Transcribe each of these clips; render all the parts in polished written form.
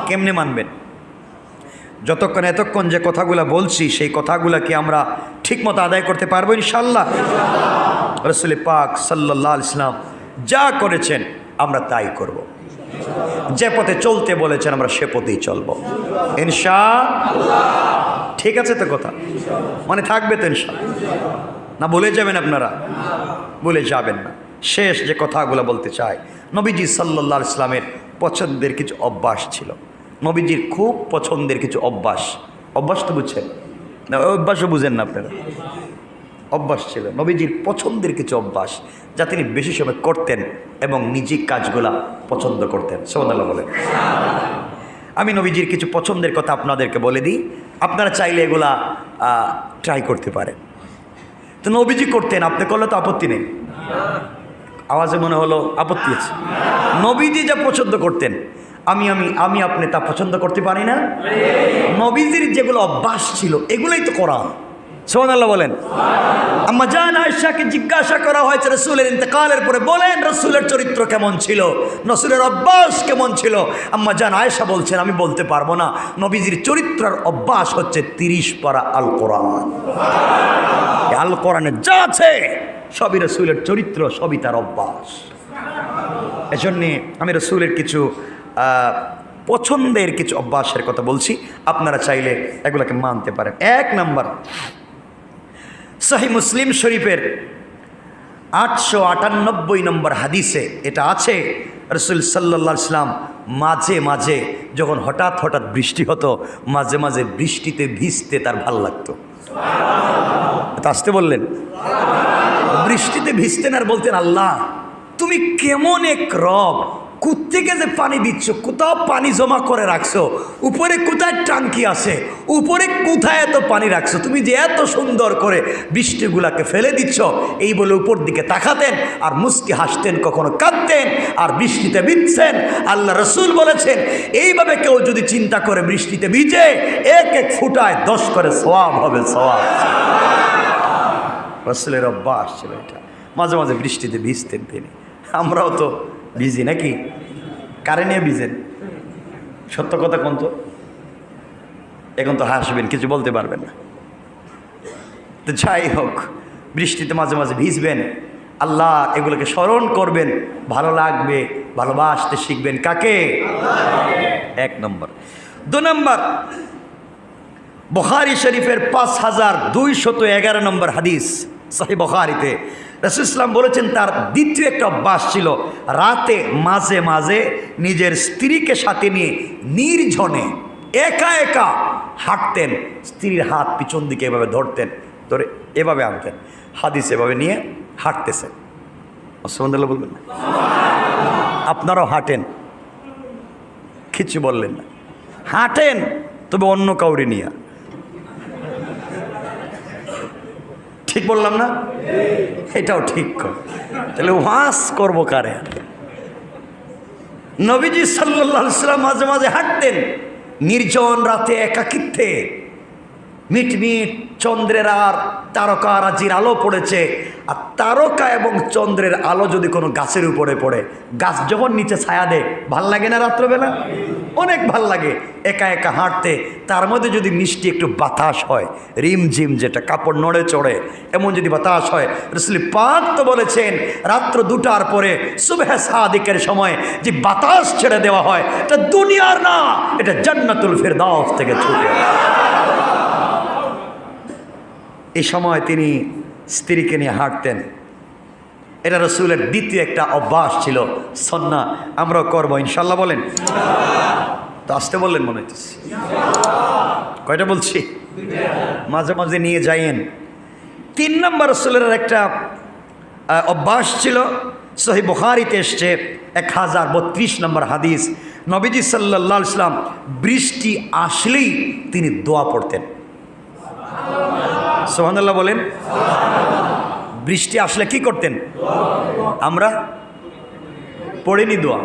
কেমনে মানবেন? এতক্ষণ যে কথাগুলো বলছি সেই কথাগুলো কি আমরা ঠিকমতো আদায় করতে পারবো ইনশাল্লাহ? রাসূল পাক সাল্লাল্লাহু আলাইহি ওয়াসাল্লাম যা করেছেন আমরা তাই করব। যে পথে চলতে বলেছেন আমরা সে পথেই চলবো ইনশাআল্লাহ। ঠিক আছে তো কথা? মানে থাকবে তো ইনশাআল্লাহ? না ভুলে যাবেন আপনারা? ভুলে যাবেন না। শেষ যে কথাগুলো বলতে চাই, নবীজি সাল্লাল্লাহু আলাইহি ওয়াসাল্লামের পছন্দের কিছু অভ্যাস ছিল। নবীজির খুব পছন্দের কিছু অভ্যাস তো বুঝছেন না? অভ্যাসও বুঝেন না আপনারা? অভ্যাস ছিল নবীজির পছন্দের কিছু অভ্যাস, যা তিনি বেশি সময় করতেন এবং নিজের কাজগুলা পছন্দ করতেন। সুবহানাল্লাহ বলেন। আমি নবীজির কিছু পছন্দের কথা আপনাদেরকে বলে দিই, আপনারা চাইলে এগুলা ট্রাই করতে পারেন। তো নবীজি করতেন, আপনি করলে তো আপত্তি নেই। আওয়াজে মনে হলো আপত্তি আছে। নবীজি যা পছন্দ করতেন আমি আপনি তা পছন্দ করতে পারি না? নবীজির যেগুলো অভ্যাস ছিল এগুলোই তো কোরআন। সুবহানাল্লাহ বলেন। আম্মা জান আয়েশাকে জিজ্ঞাসা করা হয়েছে রাসূলের ইন্তেকালের পরে, বলেন রাসূলের চরিত্র কেমন ছিল, রাসূলের অভ্যাস কেমন ছিল? আম্মা জান আয়েশা বলছেন, আমি বলতে পারবো না। নবীজির চরিত্রের অভ্যাস হচ্ছে 30 পারা আল কোরআন। আল কোরআনে যা আছে সবই রাসূলের চরিত্র, সবই তার অভ্যাস। এজন্যে আমি রাসূলের কিছু পছন্দের কিছু অভ্যাসের কথা বলছি, আপনারা চাইলে এগুলোকে মানতে পারেন। 1 নাম্বার, সহিহ মুসলিম শরীফের 898 নম্বর হাদিসে এটা আছে, রাসূল সাল্লাল্লাহু আলাইহি ওয়াসাল্লাম মাঝে মাঝে যখন হঠাৎ বৃষ্টি হতো, মাঝে মাঝে বৃষ্টিতে ভিজতে তার ভাল লাগতো। এটা আসতে বললেন? বৃষ্টিতে ভিজতেন আর বলতেন, আল্লাহ তুমি কেমন এক রব, কোত্থেকে যে পানি দিচ্ছ, কোথাও পানি জমা করে রাখছো, উপরে কোথায় টাঙ্কি আছে, উপরে কোথায় এত পানি রাখছো, তুমি যে এত সুন্দর করে বৃষ্টিগুলাকে ফেলে দিচ্ছ। এই বলে উপর দিকে তাকাতেন আর মুস্কি হাসতেন, কখনো কাঁদতেন আর বৃষ্টিতে ভিজছেন। আল্লাহ রসুল বলেছেন, এইভাবে কেউ যদি চিন্তা করে বৃষ্টিতে ভিজে, এক এক ফুটায় 10 করে সওয়াব হবে, সওয়াব। রসুলের অভ্যাস ছিল এটা, মাঝে মাঝে বৃষ্টিতে ভিজতেন তিনি। আমরাও তো ভিজি নাকি? কারে নিয়ে ভিজেন? সত্য কথা কোন তো? এখন তো হাসবেন, কিছু বলতে পারবেন না। তো যাই হোক, বৃষ্টিতে মাঝে মাঝে ভিজবেন, আল্লাহ এগুলোকে স্মরণ করবেন, ভালো লাগবে, ভালোবাসতে শিখবেন। কাকে? 1 নম্বর। 2 নম্বর, বুখারী শরীফের 5211 নম্বর হাদিস, সহিহ বুখারীতে রাসূল সাল্লাল্লাহু আলাইহি ওয়াসাল্লাম বলেছেন, তার দ্বিতীয় একটা অভ্যাস ছিল, রাতে মাঝে মাঝে নিজের স্ত্রীকে সাথে নিয়ে নির্জনে একা একা হাঁটতেন। স্ত্রীর হাত পিছন দিকে এভাবে ধরতেন, ধরে এভাবে আনতেন, হাদিস এভাবে নিয়ে হাঁটতেছেন। সুবহানাল্লাহ বলবেন না? আপনারাও হাঁটেন, কিছু বললেন না? হাঁটেন, তবে অন্য কাউরে নিয়ে। ঠিক বললাম না? এটাও ঠিক কর। তাহলে ওয়াজ করবো কারে? নবীজি সাল্লাল্লাহু আলাইহি ওয়াসাল্লাম মাঝে মাঝে হাঁটতেন নির্জন রাতে একাকিত্বে। মিটমিট চন্দ্রের আর তারকারাজির আলো পড়েছে, আর তারকা এবং চন্দ্রের আলো যদি কোনো গাছের উপরে পড়ে, গাছ যখন নিচে ছায়া দেয়, ভাল লাগে না? রাত্রবেলা অনেক ভাল লাগে একা একা হাঁটতে। তার মধ্যে যদি মিষ্টি একটু বাতাস হয়, রিমঝিম, যেটা কাপড় নড়ে চড়ে, এমন যদি বাতাস হয়, রাসূল পাক তো বলেছেন, রাত্র 2টার পরে সুবহে সাদিকের সময় যে বাতাস ছেড়ে দেওয়া হয়, এটা দুনিয়ার না, এটা জান্নাতুল ফেরদাউস থেকে ছুটে। এই সময় তিনি স্ত্রীকে নিয়ে হাঁটতেন। এটা রাসূলের দ্বিতীয় একটা অভ্যাস ছিল, সুন্নাহ। আমরাও করবো ইনশাল্লাহ, বলেন তো? আসতে বললেন মনে হইতেছে। কয়টা বলছি? মাঝে মাঝে নিয়ে যাইয়েন। 3 নম্বর রাসূলের একটা অভ্যাস ছিল, সহিহ বুখারীতে এসছে 1032 নম্বর হাদিস। নবীজি সাল্লাল্লাহু আলাইহি ওয়াসাল্লাম বৃষ্টি আসলেই তিনি দোয়া পড়তেন। সুবহানাল্লাহ বলেন। বৃষ্টি আসলে কি করতেন? আমরা পড়িনি দোয়া,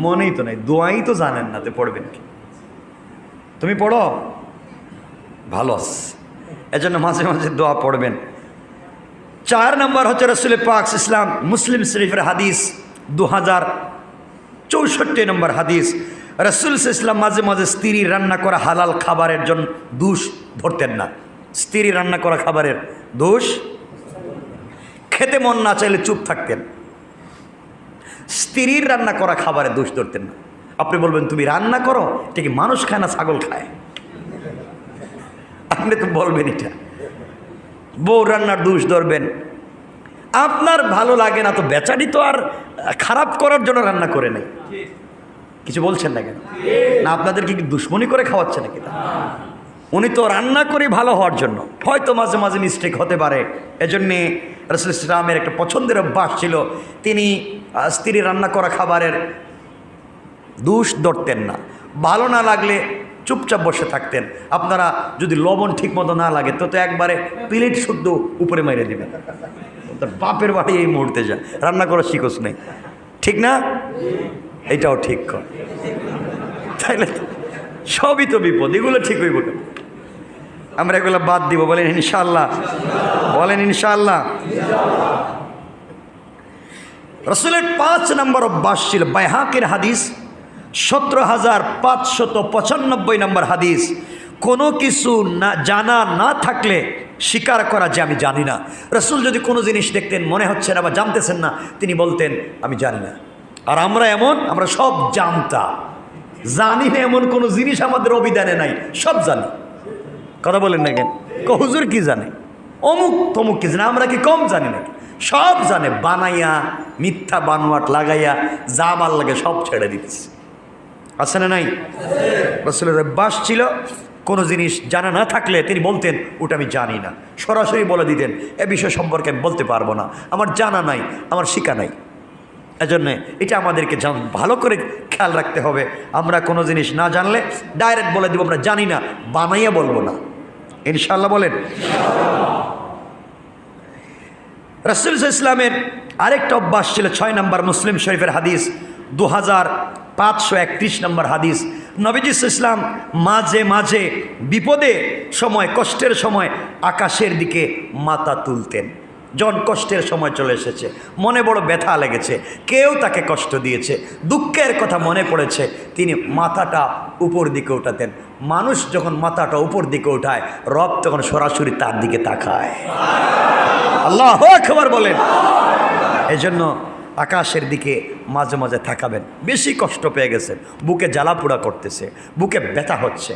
মনেই তো নাই, দোয়াই তো জানেন না, তো পড়বেন কি? তুমি পড়ো, ভালো আছে, এজন্য মাঝে মাঝে দোয়া পড়বেন। 4 নম্বর হচ্ছে রাসূল পাক মুসলিম শরীফের হাদিস 2064 নম্বর হাদিস। রাসূল সাল্লাল্লাহু আলাইহি ওয়াসাল্লাম মাঝে মাঝে স্ত্রীর রান্না করা হালাল খাবারের জন্য দোষ ধরতেন না। স্ত্রী রান্না করা খাবারের দোষ, খেতে মন না চাইলে চুপ থাকতেন। স্ত্রীর রান্না করা খাবারের দোষ ধরতেন না। আপনি বলবেন তুমি রান্না করো, এটা কি মানুষ খায় না ছাগল খায়? আপনি তো বলবেন এটা। বউ রান্নার দোষ ধরবেন। আপনার ভালো লাগে না তো বেচারি তো আর খারাপ করার জন্য রান্না করে নাই। কিছু বলছেন না কেন? না আপনাদের কি দুশ্মনী করে খাওয়াচ্ছে নাকি? উনি তো রান্না করে ভালো হওয়ার জন্য। হয়তো মাঝে মাঝে মিস্টেক হতে পারে, এজন্যে রাসূল ইসলামের একটা পছন্দের অভ্যাস ছিল, তিনি স্ত্রী রান্না করা খাবারের দোষ ধরতেন না। ভালো না লাগলে চুপচাপ বসে থাকতেন। আপনারা যদি লবণ ঠিক মতো না লাগে তো একবারে প্লেট শুদ্ধ উপরে মেরে দিবেন। তার বাপের বাড়ি এই মুহূর্তে যা রান্না করা শিখোস নেই, ঠিক না? এটাও ঠিক কর, তাইলে সবই তো বিপদ। এগুলো ঠিক হইব কেন? আমরা এগুলো বাদ দিব। বলেন ইনশাআল্লাহ, বলেন ইনশাআল্লাহ। রাসূলের 5 নম্বর অভ্যাস ছিল, বাইহাকির হাদিস 17,595 নম্বর হাদিস, কোনো কিছু না জানা না থাকলে স্বীকার করা যে আমি জানি না। রাসূল যদি কোনো জিনিস দেখতেন মনে হচ্ছে না বা জানতেছেন না, তিনি বলতেন আমি জানি না। আর আমরা এমন, আমরা সব জানতাম, জানি না এমন কোনো জিনিস আমাদের অভিধানে নাই, সব জানি। কথা বলেন না কেন? হুজুর কি জানে, অমুক তমুক কি জানে, আমরা কি কম জানি নাকি? সব জানে। বানাইয়া মিথ্যা বানোয়াট লাগাইয়া যা ভাল লাগে সব ছেড়ে দিতেছে, আছে না নাই? রাসূলের অভ্যাস ছিল কোনো জিনিস জানা না থাকলে তিনি বলতেন ওটা আমি জানি না। সরাসরি বলে দিতেন এ বিষয় সম্পর্কে আমি বলতে পারবো না, আমার জানা নাই, আমার শিখা নাই। এজন্যে এটা আমাদেরকে ভালো করে খেয়াল রাখতে হবে। আমরা কোনো জিনিস না জানলে ডাইরেক্ট বলে দেবো আমরা জানি না, বানাইয়া বলবো না। ইনশাআল্লাহ বলেন। রাসূল সাল্লাল্লাহু আলাইহি ওয়াসাল্লামের আরেকটা অভ্যাস ছিল, 6 নম্বর মুসলিম শরীফের হাদিস, 2531 নম্বর হাদিস। নবীজি সাল্লাল্লাহু আলাইহি ওয়াসাল্লাম মাঝে মাঝে বিপদে সময়, কষ্টের সময় আকাশের দিকে মাথা তুলতেন। যখন কষ্টের সময় চলে এসেছে, মনে বড় ব্যথা লেগেছে, কেউ তাকে কষ্ট দিয়েছে, দুঃখের কথা মনে পড়েছে, তিনি মাথাটা উপর দিকে উঠাতেন। মানুষ যখন মাথাটা উপর দিকে উঠায়, রব তখন সরাসরি তার দিকে তাকায়। আল্লাহু আকবার বলেন। এজন্য আকাশের দিকে মাঝে মাঝে তাকাবেন। বেশি কষ্ট পেয়ে গেছেন, বুকে জ্বালাপোড়া করতেছে, বুকে ব্যথা হচ্ছে,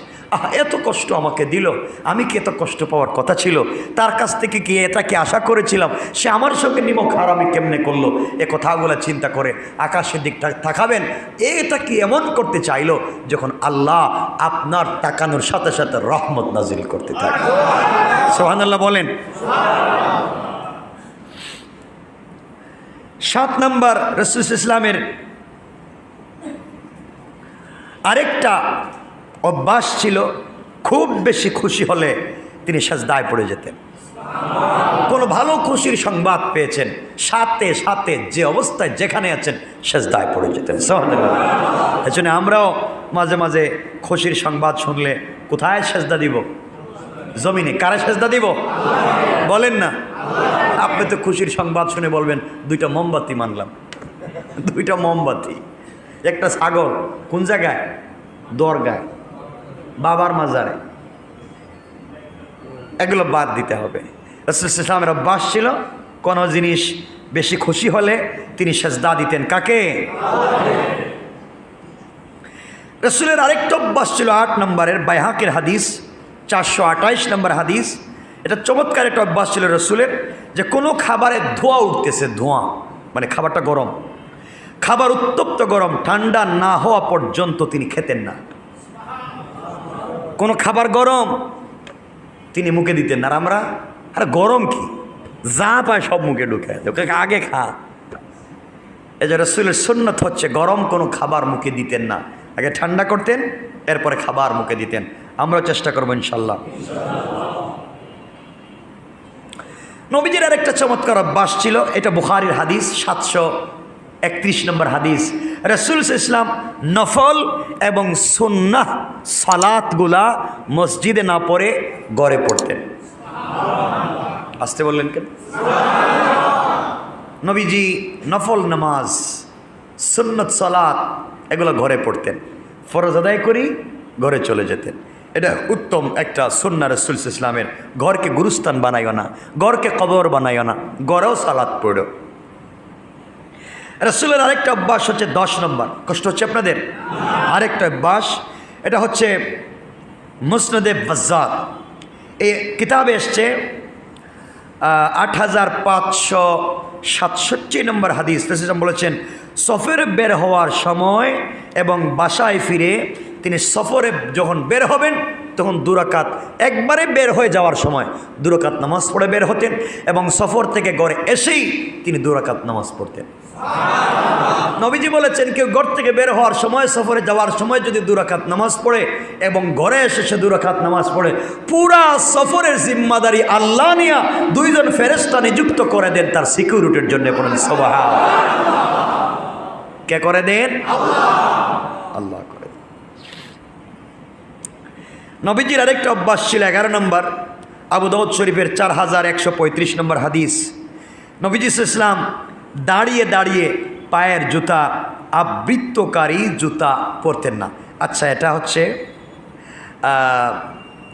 এত কষ্ট আমাকে দিল, আমি কি এত কষ্ট পাওয়ার কথা ছিল? তার কাছ থেকে কি এটা কি আশা করেছিলাম? সে আমার সঙ্গে নিমক হারামি কেমনে করলো? এ কথাগুলো চিন্তা করে আকাশের দিকটা তাকাবেন। এটা কি এমন করতে চাইলো যখন আল্লাহ আপনার তাকানোর সাথে সাথে রহমত নাজিল করতে থাকে। সুবহানাল্লাহ বলেন। 7 নম্বর রাসূল ইসলামের আরেকটা অভ্যাস ছিল, খুব বেশি খুশি হলে তিনি সাজদায় পড়ে যেতেন। কোনো ভালো খুশির সংবাদ পেয়েছেন, সাথে সাথে যে অবস্থায় যেখানে আছেন সাজদায় পড়ে যেতেন। সুবহানাল্লাহ। এজন্য আমরাও মাঝে মাঝে খুশির সংবাদ শুনলে কোথায় সাজদা দিব? জমিনে। কারে সাজদা দিব? বলেন না। আপনি তো খুশির সংবাদ শুনে বলবেন 2টা মোমবাতি মানলাম, 2টা মোমবাতি, একটা ছাগল, কোন জায়গায়? দরগায়, বাবার মাজারে। এগুলো বাদ দিতে হবে। রাসূল সাল্লাল্লাহু আলাইহি ওয়াসাল্লামের অভ্যাস ছিল কোনো জিনিস বেশি খুশি হলে তিনি সাজদা দিতেন। কাকে? রাসূলের আরেকটা অভ্যাস ছিল 8 নম্বরের বাইহাকির হাদিস, 428 নম্বর হাদিস। এটা চমৎকার একটা অভ্যাস ছিল রাসূলের, যে কোনো খাবারে ধোঁয়া উঠতেছে, ধোঁয়া মানে খাবারটা গরম, খাবার উত্তপ্ত গরম, ঠান্ডা না হওয়া পর্যন্ত তিনি খেতেন না। কোনো খাবার গরম তিনি মুখে দিতেন না। আর আমরা আরে গরম কি, যা পায় সব মুখে ঢুকায়, আগে খা। এই যে রাসূলের সুন্নাত হচ্ছে গরম কোনো খাবার মুখে দিতেন না, আগে ঠান্ডা করতেন, এরপরে খাবার মুখে দিতেন। আমরাও চেষ্টা করবো ইনশাল্লাহ। নবীজির আরেকটা চমৎকার অভ্যাস ছিল, এটা বুখারীর হাদিস, 731 নম্বর হাদিস। রাসূল সাল্লাল্লাহু আলাইহি ওয়াসাল্লাম নফল এবং সুন্নাহ সালাতগুলা মসজিদে না পড়ে ঘরে পড়তেন। আসতে বললেন কেন? নবীজি নফল নামাজ, সুন্নত সালাত এগুলো ঘরে পড়তেন। ফরজ আদায় করি, ঘরে চলে যেতেন। এটা উত্তম একটা সুন্নাহ রাসূল সাল্লাল্লাহু আলাইহি ওয়াসাল্লামের। ঘরকে গুরুস্থান বানাইও না, ঘরকে কবর বানাইও না, ঘরেও সালাত পড়ো। রাসূলের আরেকটা অভ্যাস হচ্ছে 10 নম্বর, কষ্ট হচ্ছে আপনাদের? আরেকটা অভ্যাস, এটা হচ্ছে মুসনাদে বাজ্জার, এই কিতাবে এসছে 8567 নম্বর হাদিস। রাসূল বলেছেন, সফরে বের হওয়ার সময় এবং বাসায় ফিরে তিনি সফরে যখন বের হবেন তখন 2 রাকাত, একবারে বের হয়ে যাওয়ার সময় 2 রাকাত নামাজ পড়ে বের হতেন, এবং সফর থেকে ঘরে এসেই তিনি 2 রাকাত নামাজ পড়তেন। নবীজি বলেছেন, কেউ ঘর থেকে বের হওয়ার সময়, সফরে যাওয়ার সময় যদি 2 রাকাত নামাজ পড়ে এবং ঘরে এসে সে 2 রাকাত নামাজ পড়ে, পুরা সফরের জিম্মাদারি আল্লাহ নিয়া 2 জন ফেরেশতা নিযুক্ত করে দেন তার সিকিউরিটির জন্য। বলেন সুবহানাল্লাহ। কে করে দেন? আল্লাহ করে দেন। নবীজির আরেকটা অভ্যাস ছিল 11 নম্বর, আবু দাউদ শরীফের 4135 নম্বর হাদিস। নবীজি সাল্লাল্লাহু আলাইহি ওয়াসাল্লাম দাঁড়িয়ে দাঁড়িয়ে পায়ের জুতা, আবৃত্তকারী জুতা পরতেন না। আচ্ছা, এটা হচ্ছে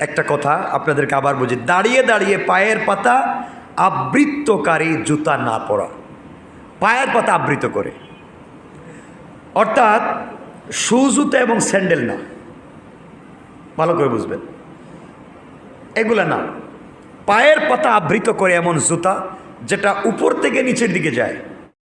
একটা কথা আপনাদেরকে আবার বুঝি। দাঁড়িয়ে দাঁড়িয়ে পায়ের পাতা আবৃত্তকারী জুতা না পরা, পায়ের পাতা আবৃত করে, অর্থাৎ শু জুতা এবং স্যান্ডেল না, ভালো করে বুঝবেন, এগুলা না। পায়ের পাতা আবৃত করে এমন জুতা যেটা উপর থেকে নিচের দিকে যায়,